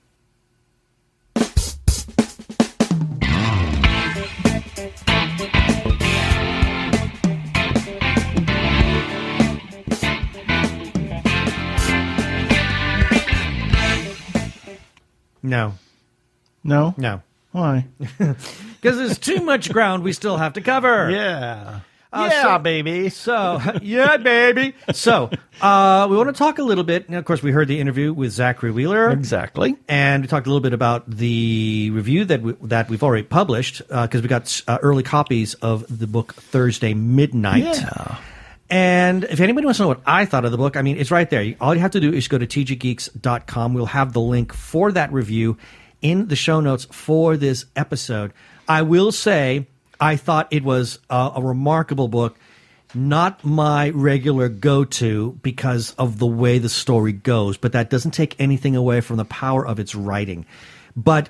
No. No? No. Why? Because there's too much ground we still have to cover. Yeah. Baby. So, yeah, baby. So, we want to talk a little bit. And of course, we heard the interview with Zachry Wheeler. Exactly. And we talked a little bit about the review that we've already published because we got early copies of the book Thursday Midnight. Yeah. And if anybody wants to know what I thought of the book, I mean, it's right there. All you have to do is go to tggeeks.com. We'll have the link for that review in the show notes for this episode. I will say I thought it was a remarkable book not my regular go-to because of the way the story goes, but that doesn't take anything away from the power of its writing. But,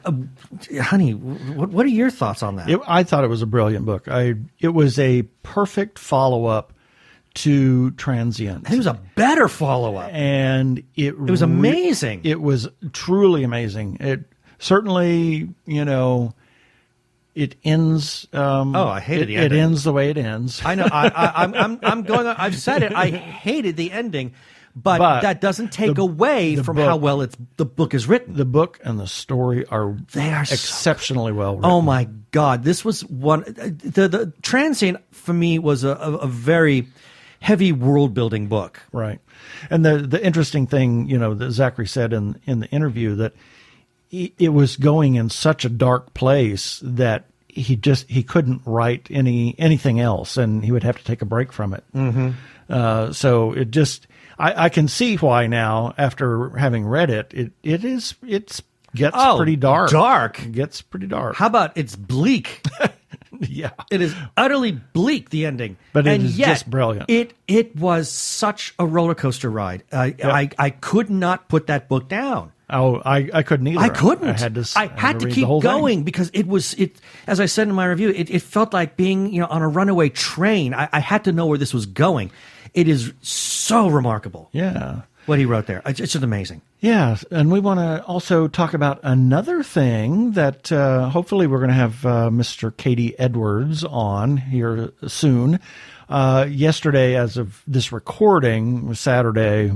honey, what are your thoughts on that? I thought it was a brilliant book. It was a perfect follow-up to Transient. It was a better follow-up. And it was amazing. It was truly amazing. It certainly, it ends. I hated the ending. It ends the way it ends. I know. I'm going. I've said it. I hated the ending, but that doesn't take away from how well the book is written. The book and the story are exceptionally well written. Oh my God! This was one. The Transient for me was a very heavy world building book. Right, and the interesting thing, that Zachry said in the interview that it was going in such a dark place that he couldn't write anything else, and he would have to take a break from it. Mm-hmm. So it just, I can see why now, after having read it gets pretty dark. Dark. It gets pretty dark. How about it's bleak? Yeah. It is utterly bleak, the ending. But it is just brilliant. It was such a roller coaster ride. I could not put that book down. Oh, I couldn't either. I couldn't. I had to read keep the whole going thing. because it. As I said in my review, it felt like being on a runaway train. I had to know where this was going. It is so remarkable. Yeah, what he wrote there. It's just amazing. Yeah, and we want to also talk about another thing that hopefully we're going to have Mr. Katie Edwards on here soon. Yesterday, as of this recording, was Saturday.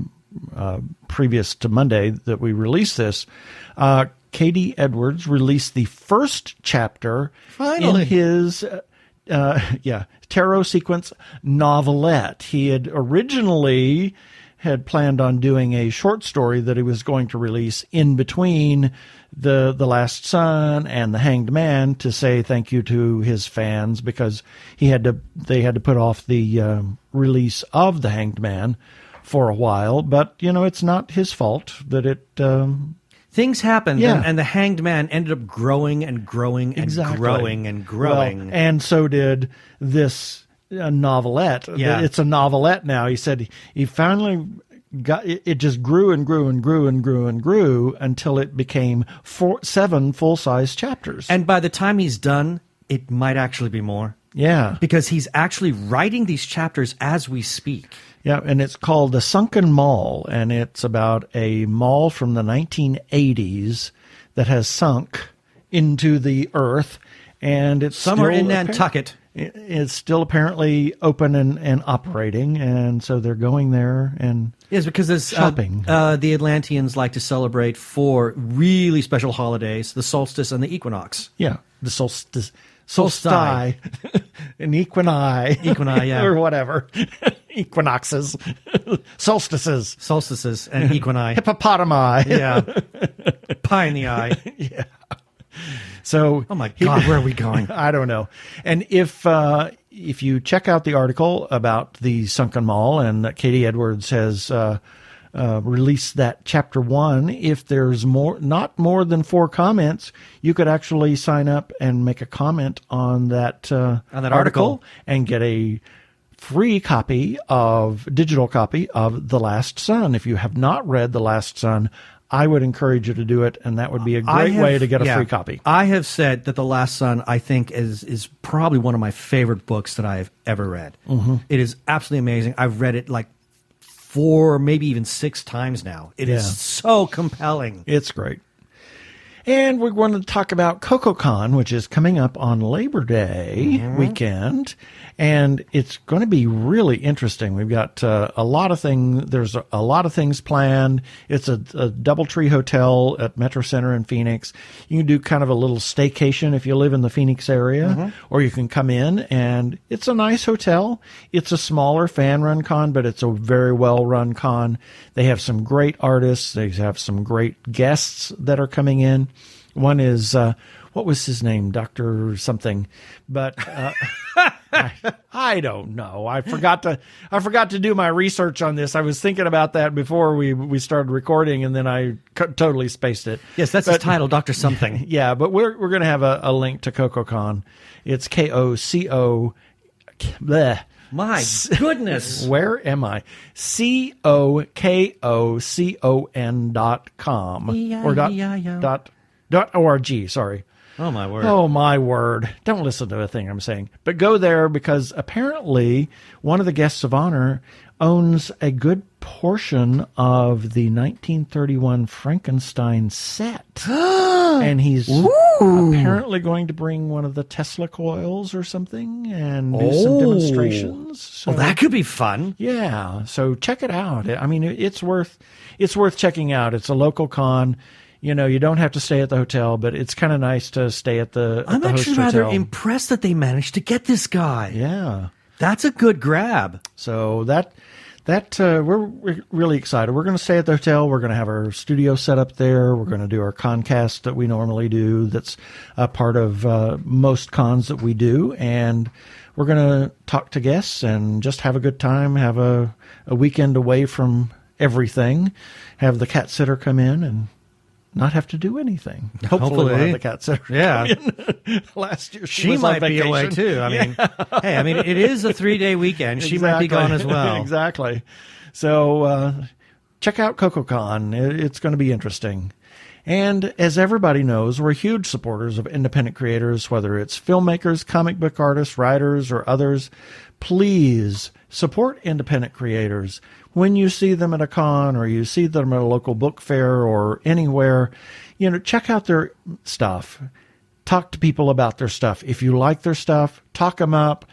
Previous to Monday that we released this, Katie Edwards released the first chapter Finally. in his tarot sequence novelette. He had originally planned on doing a short story that he was going to release in between the Last Son and the Hanged Man to say thank you to his fans, because they had to put off the release of the Hanged Man for a while, but it's not his fault that it things happened, and the Hanged Man ended up growing and growing and growing and growing. Well, and so did this novelette. Yeah. It's a novelette now. He said he finally got it, just grew and grew and grew and grew and grew until it became 7 full-size chapters. And by the time he's done, it might actually be more. Yeah. Because he's actually writing these chapters as we speak. Yeah, and it's called The Sunken Mall, and it's about a mall from the 1980s that has sunk into the earth, and it's somewhere still in Nantucket. It's still apparently open and operating, and so they're going there and yes, because there's shopping. The Atlanteans like to celebrate 4 really special holidays: the solstice and the equinox. Yeah, the solstice. Solstice, an equini, yeah, or whatever, equinoxes, solstices, and equini, hippopotami, yeah, pie in the eye, yeah. So, oh my God, where are we going? I don't know. And if you check out the article about the Sunken Mall, and Katie Edwards has released that chapter 1, if there's not more than 4 comments, you could actually sign up and make a comment on that article and get a free digital copy of The Last Son. If you have not read The Last Son, I would encourage you to do it, and that would be a great way to get a free copy. I have said that The Last Son, I think, is probably one of my favorite books that I have ever read. Mm-hmm. It is absolutely amazing. I've read it like 4, maybe even 6 times now. It is so compelling. It's great. And we're going to talk about CocoCon, which is coming up on Labor Day weekend. And it's going to be really interesting. We've got a lot of things. There's a lot of things planned. It's a DoubleTree hotel at Metro Center in Phoenix. You can do kind of a little staycation if you live in the Phoenix area, or you can come in, and it's a nice hotel. It's a smaller fan-run con, but it's a very well-run con. They have some great artists. They have some great guests that are coming in. One is, what was his name? Dr. something. But I don't know. I forgot to do my research on this. I was thinking about that before we started recording, and then I totally spaced it. Yes, that's his title, Dr. Something. Yeah, but we're going to have a link to CocoCon. It's KOCO. My goodness. Where am I? COKOCON.com. Or dot .org, sorry. Oh, my word. Oh, my word. Don't listen to a thing I'm saying. But go there because apparently one of the guests of honor owns a good portion of the 1931 Frankenstein set. And he's apparently going to bring one of the Tesla coils or something and do some demonstrations. So, well, that could be fun. Yeah. So check it out. I mean, it's worth checking out. It's a local con. You know, you don't have to stay at the hotel, but it's kind of nice to stay at the I'm actually rather impressed that they managed to get this guy. Yeah. That's a good grab. So we're really excited. We're going to stay at the hotel. We're going to have our studio set up there. We're going to do our concast that we normally do. That's a part of most cons that we do. And we're going to talk to guests and just have a good time, have a weekend away from everything, have the cat sitter come in and not have to do anything. Hopefully we'll have the cat sitter come in. Last year she might be away too. I mean, hey, I mean, it is a 3-day weekend. She might be gone as well. Exactly. So check out CocoCon. It's going to be interesting. And as everybody knows, we're huge supporters of independent creators, whether it's filmmakers, comic book artists, writers, or others. Please support independent creators. When you see them at a con or you see them at a local book fair or anywhere, you know, check out their stuff. Talk to people about their stuff. If you like their stuff, talk them up,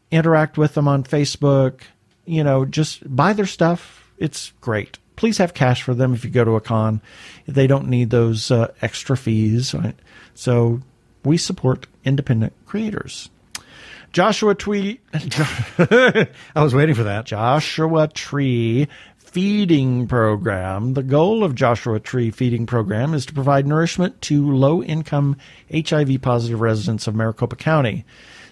interact with them on Facebook, you know, just buy their stuff. It's great. Please have cash for them if you go to a con. They don't need those extra fees. Right? So we support independent creators. Joshua Tree. I was waiting for that. Joshua Tree Feeding Program. The goal of Joshua Tree Feeding Program is to provide nourishment to low-income HIV-positive residents of Maricopa County.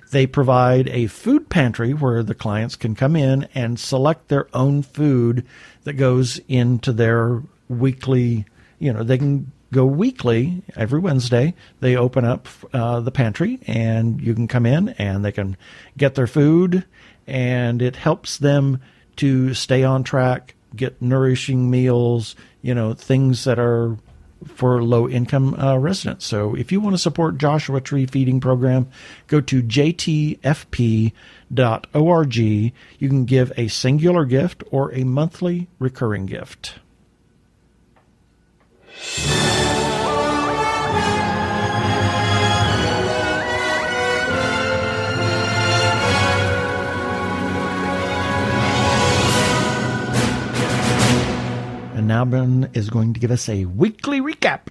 They provide a food pantry where the clients can come in and select their own food that goes into their weekly, you know, they can go weekly, every Wednesday. They open up the pantry and you can come in and they can get their food, and it helps them to stay on track, get nourishing meals, you know, things that are for low-income residents. So if you want to support Joshua Tree Feeding Program, go to jtfp.org. You can give a singular gift or a monthly recurring gift. And now Ben is going to give us a weekly recap.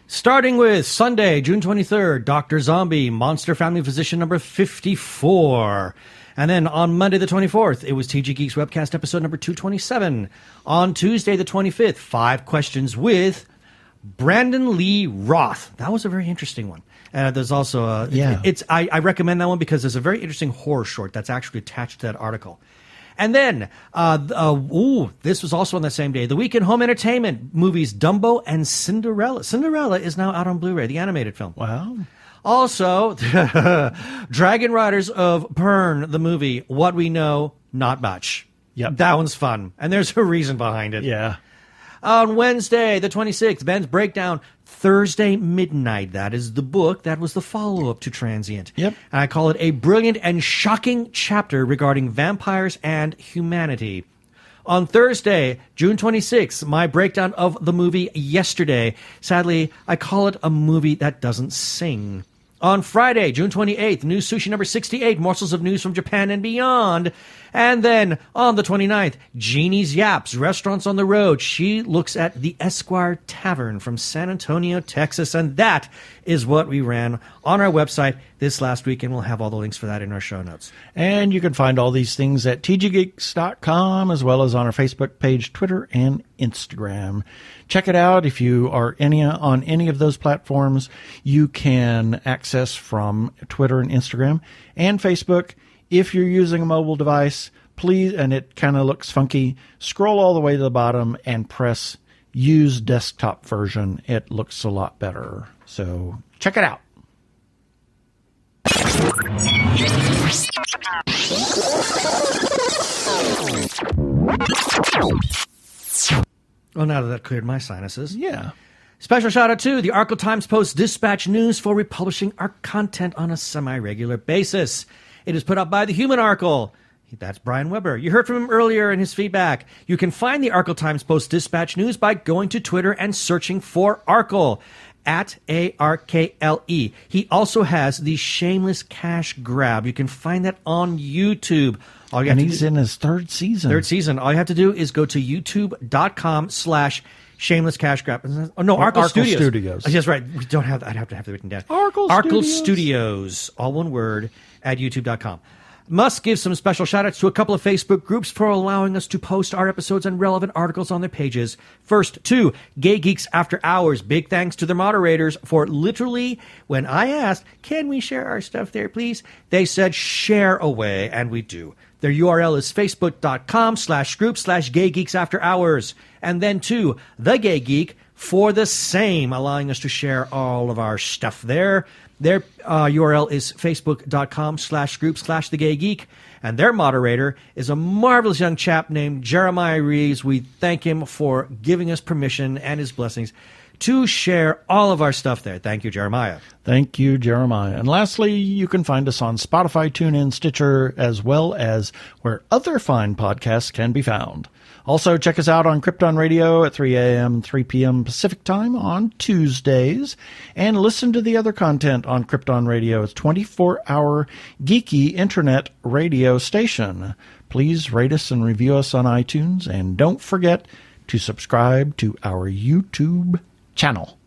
Starting with Sunday, June 23rd, Dr. Zombie, Monster Family Physician number 54. And then on Monday the 24th, it was TG Geeks Webcast episode number 227. On Tuesday the 25th, 5 questions with Brandon Lee Roth. That was a very interesting one. There's also I recommend that one because there's a very interesting horror short that's actually attached to that article. And then, this was also on the same day, the week in home entertainment movies Dumbo and Cinderella. Cinderella is now out on Blu-ray, the animated film. Wow. Also, Dragon Riders of Pern, the movie. What we know, not much. Yep. That one's fun, and there's a reason behind it. Yeah. On Wednesday, the 26th, Ben's Breakdown, Thursday Midnight. That is the book. That was the follow-up to Transient. Yep. And I call it a brilliant and shocking chapter regarding vampires and humanity. On Thursday, June 26th, my breakdown of the movie Yesterday. Sadly, I call it a movie that doesn't sing. On Friday, June 28th, News Sushi number 68, Morsels of News from Japan and Beyond. And then on the 29th, Jeannie's Yaps, Restaurants on the Road. She looks at the Esquire Tavern from San Antonio, Texas. And that is what we ran on our website this last week. And we'll have all the links for that in our show notes. And you can find all these things at tggeeks.com as well as on our Facebook page, Twitter, and Instagram. Check it out. If you are on any of those platforms, you can access from Twitter and Instagram and Facebook. If you're using a mobile device, please, and it kind of looks funky, scroll all the way to the bottom and press Use Desktop Version. It looks a lot better. So check it out. Well, now that cleared my sinuses. Yeah. Special shout out to the Arkle Times Post Dispatch News for republishing our content on a semi-regular basis. It is put up by the Human Arkle. That's Brian Weber. You heard from him earlier in his feedback. You can find the Arkle Times Post Dispatch News by going to Twitter and searching for Arkle at ARKLE. He also has the Shameless Cash Grab. You can find that on YouTube. And he's in his third season. All you have to do is go to youtube.com/Shameless Cash Grab. Oh, no, Arkle Studios. Oh, yes, right. We don't have that. I'd have to have it written down. Arkle Studios, all one word, at youtube.com. Must give some special shout-outs to a couple of Facebook groups for allowing us to post our episodes and relevant articles on their pages. First, to Gay Geeks After Hours. Big thanks to their moderators for literally, when I asked, can we share our stuff there, please? They said, share away, and we do. Their URL is facebook.com/group/Gay Geeks After Hours. And then to The Gay Geek for the same, allowing us to share all of our stuff there. Their URL is facebook.com/group/The Gay Geek. And their moderator is a marvelous young chap named Jeremiah Reeves. We thank him for giving us permission and his blessings to share all of our stuff there. Thank you, Jeremiah. Thank you, Jeremiah. And lastly, you can find us on Spotify, TuneIn, Stitcher, as well as where other fine podcasts can be found. Also, check us out on Krypton Radio at 3 a.m., 3 p.m. Pacific Time on Tuesdays. And listen to the other content on Krypton Radio. It's a 24-hour geeky internet radio station. Please rate us and review us on iTunes. And don't forget to subscribe to our YouTube channel.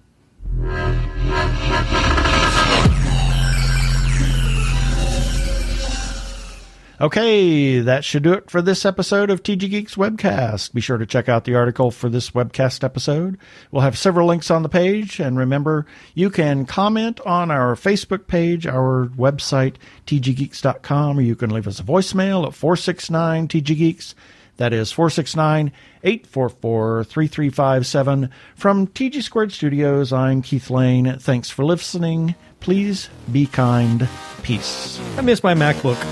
Okay, that should do it for this episode of TG Geeks Webcast. Be sure to check out the article for this webcast episode. We'll have several links on the page, and remember, you can comment on our Facebook page, our website, tggeeks.com, or you can leave us a voicemail at 469-TG-GEEKS. That is 469-844-3357. From TG Squared Studios, I'm Keith Lane. Thanks for listening. Please be kind. Peace. I miss my MacBook.